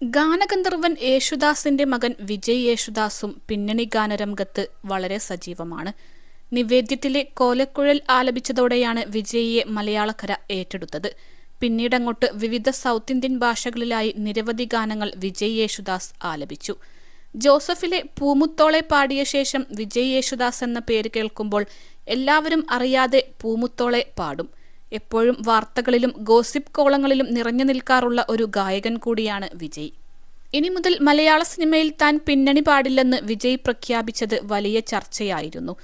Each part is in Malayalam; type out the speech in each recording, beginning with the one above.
ഗാനഗന്ധർവൻ യേശുദാസിന്റെ മകൻ വിജയ് യേശുദാസും പിന്നണി ഗാനരംഗത്ത് വളരെ സജീവമാണ്. നിവേദ്യത്തിലെ കോലക്കുഴൽ ആലപിച്ചതോടെയാണ് വിജയിയെ മലയാളക്കര ഏറ്റെടുത്തത്. പിന്നീടങ്ങോട്ട് വിവിധ സൗത്ത് ഇന്ത്യൻ ഭാഷകളിലായി നിരവധി ഗാനങ്ങൾ വിജയ് യേശുദാസ് ആലപിച്ചു. ജോസഫിലെ പൂമുത്തോളെ പാടിയ ശേഷം വിജയ് യേശുദാസ് എന്ന പേര് കേൾക്കുമ്പോൾ എല്ലാവരും അറിയാതെ പൂമുത്തോളെ പാടും. എപ്പോഴും വാർത്തകളിലും ഗോസിപ്പ് കോളങ്ങളിലും നിറഞ്ഞു നിൽക്കാറുള്ള ഒരു ഗായകൻ കൂടിയാണ് വിജയ്. ഇനി മുതൽ മലയാള സിനിമയിൽ താൻ പിന്നണി പാടില്ലെന്ന് വിജയ് പ്രഖ്യാപിച്ചത് വലിയ ചർച്ചയായിരുന്നു.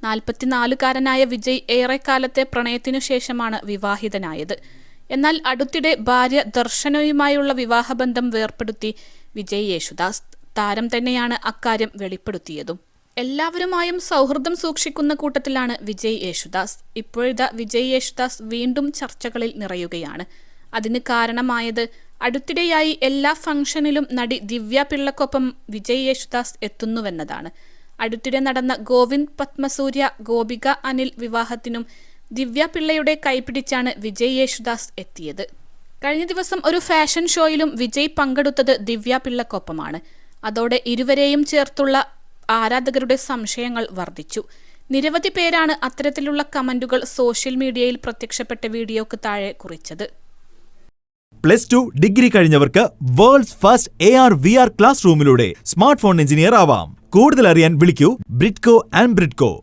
44-കാരനായ വിജയ് ഏറെക്കാലത്തെ പ്രണയത്തിനു ശേഷമാണ് വിവാഹിതനായത്. എന്നാൽ അടുത്തിടെ ഭാര്യ ദർശനയുമായുള്ള വിവാഹബന്ധം വേർപ്പെടുത്തി വിജയ് യേശുദാസ്. താരം തന്നെയാണ് അക്കാര്യം വെളിപ്പെടുത്തിയതും. എല്ലാവരുമായും സൗഹൃദം സൂക്ഷിക്കുന്ന കൂട്ടത്തിലാണ് വിജയ് യേശുദാസ്. ഇപ്പോഴിതാ വിജയ് യേശുദാസ് വീണ്ടും ചർച്ചകളിൽ നിറയുകയാണ്. അതിന് കാരണമായത് അടുത്തിടെയായി എല്ലാ ഫംഗ്ഷനിലും നടി ദിവ്യ പിള്ളക്കൊപ്പം വിജയ് യേശുദാസ് എത്തുന്നുവെന്നതാണ്. അടുത്തിടെ നടന്ന ഗോവിന്ദ് പത്മസൂര്യ ഗോപിക അനിൽ വിവാഹത്തിനും ദിവ്യ പിള്ളയുടെ കൈപിടിച്ചാണ് വിജയ് യേശുദാസ് എത്തിയത്. കഴിഞ്ഞ ദിവസം ഒരു ഫാഷൻ ഷോയിലും വിജയ് പങ്കെടുത്തത് ദിവ്യ പിള്ളക്കൊപ്പമാണ്. അതോടെ ഇരുവരെയും ചേർത്തുള്ള ആരാധകരുടെ സംശയങ്ങൾ വർദ്ധിച്ചു. നിരവധി പേരാണ് അത്തരത്തിലുള്ള കമന്റുകൾ സോഷ്യൽ മീഡിയയിൽ പ്രത്യക്ഷപ്പെട്ട വീഡിയോക്ക് താഴെ കുറിച്ചത്. +2 ഡിഗ്രി കഴിഞ്ഞവർക്ക് വേൾഡ്സ് ഫസ്റ്റ് AR/VR ക്ലാസ് റൂമിലൂടെ സ്മാർട്ട് ഫോൺ എഞ്ചിനീയർ ആവാം. കൂടുതൽ അറിയാൻ വിളിക്കൂ Bridco and Bridco.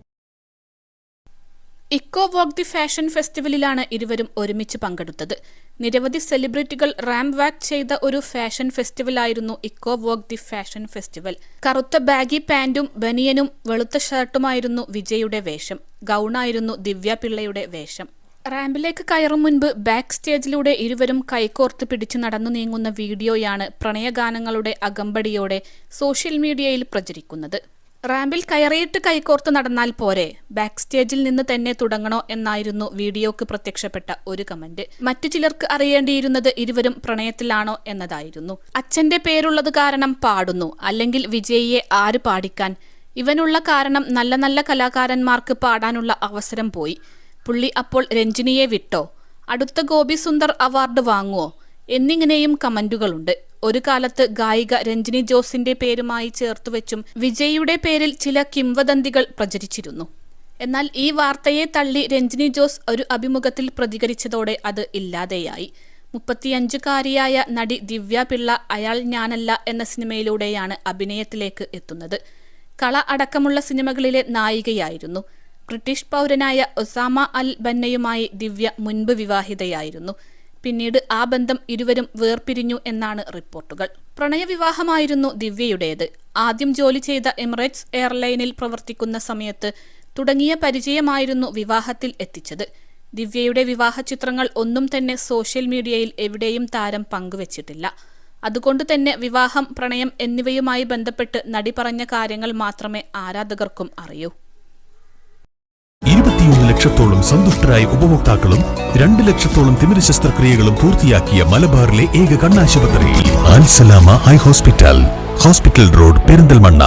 Eco walk the fashion ഫെസ്റ്റിവലിലാണ് ഇരുവരും ഒരുമിച്ച് പങ്കെടുത്തത്. നിരവധി സെലിബ്രിറ്റികൾ റാമ്പ് വാക്ക് ചെയ്ത ഒരു ഫാഷൻ ഫെസ്റ്റിവലായിരുന്നു eco walk the fashion festival. കറുത്ത ബാഗി പാന്റും ബനിയനും വെളുത്ത ഷർട്ടുമായിരുന്നു വിജയുടെ വേഷം. ഗൗണായിരുന്നു ദിവ്യ പിള്ളയുടെ വേഷം. റാമ്പിലേക്ക് കയറും മുൻപ് ബാക്ക് സ്റ്റേജിലൂടെ ഇരുവരും കൈകോർത്ത് പിടിച്ചു നടന്നു നീങ്ങുന്ന വീഡിയോയാണ് പ്രണയഗാനങ്ങളുടെ അകമ്പടിയോടെ സോഷ്യൽ മീഡിയയിൽ പ്രചരിക്കുന്നത്. റാമ്പിൽ കയറിയിട്ട് കൈകോർത്ത് നടന്നാൽ പോരെ, ബാക്ക് സ്റ്റേജിൽ നിന്ന് തന്നെ തുടങ്ങണോ എന്നായിരുന്നു വീഡിയോക്ക് പ്രത്യക്ഷപ്പെട്ട ഒരു കമന്റ്. മറ്റു ചിലർക്ക് അറിയേണ്ടിയിരുന്നത് ഇരുവരും പ്രണയത്തിലാണോ എന്നതായിരുന്നു. അച്ഛന്റെ പേരുള്ളത് കാരണം പാടുന്നു, അല്ലെങ്കിൽ വിജയിയെ ആര് പാടിക്കാൻ? ഇവനുള്ള കാരണം നല്ല നല്ല കലാകാരന്മാർക്ക് പാടാനുള്ള അവസരം പോയി. പുള്ളി അപ്പോൾ രഞ്ജിനിയെ വിട്ടോ? അടുത്ത ഗോപി സുന്ദർ അവാർഡ് വാങ്ങുവോ? എന്നിങ്ങനെയും കമന്റുകളുണ്ട്. ഒരു കാലത്ത് ഗായിക രഞ്ജിനി ജോസിന്റെ പേരുമായി ചേർത്തുവെച്ചും വിജയിയുടെ പേരിൽ ചില കിംവദന്തികൾ പ്രചരിച്ചിരുന്നു. എന്നാൽ ഈ വാർത്തയെ തള്ളി രഞ്ജിനി ജോസ് ഒരു അഭിമുഖത്തിൽ പ്രതികരിച്ചതോടെ അത് ഇല്ലാതെയായി. 35-കാരിയായ നടി ദിവ്യ പിള്ള അയാൾ ഞാനല്ല എന്ന സിനിമയിലൂടെയാണ് അഭിനയത്തിലേക്ക് എത്തുന്നത്. കള അടക്കമുള്ള സിനിമകളിലെ നായികയായിരുന്നു. ബ്രിട്ടീഷ് പൗരനായ ഒസാമ അൽ ബന്നയുമായി ദിവ്യ മുൻപ് വിവാഹിതയായിരുന്നു. പിന്നീട് ആ ബന്ധം ഇരുവരും വേർപിരിഞ്ഞു എന്നാണ് റിപ്പോർട്ടുകൾ. പ്രണയവിവാഹമായിരുന്നു ദിവ്യയുടേത്. ആദ്യം ജോലി ചെയ്ത എമിറേറ്റ്സ് എയർലൈനിൽ പ്രവർത്തിക്കുന്ന സമയത്ത് തുടങ്ങിയ പരിചയമായിരുന്നു വിവാഹത്തിൽ എത്തിച്ചത്. ദിവ്യയുടെ വിവാഹ ചിത്രങ്ങൾ ഒന്നും തന്നെ സോഷ്യൽ മീഡിയയിൽ എവിടെയും താരം പങ്കുവച്ചിട്ടില്ല. അതുകൊണ്ട് തന്നെ വിവാഹം, പ്രണയം എന്നിവയുമായി ബന്ധപ്പെട്ട് നടി പറഞ്ഞ കാര്യങ്ങൾ മാത്രമേ ആരാധകർക്കും അറിയൂ. 21 ലക്ഷത്തോളം സന്തുഷ്ടരായ ഉപഭോക്താക്കളും 2 ലക്ഷത്തോളം തിമിര ശസ്ത്രക്രിയകളും പൂർത്തിയാക്കിയ മലബാറിലെ ഏക കണ്ണാശുപത്രി അൽ സലാമ ഹൈ ഹോസ്പിറ്റൽ റോഡ്, പെരിന്തൽമണ്ണ.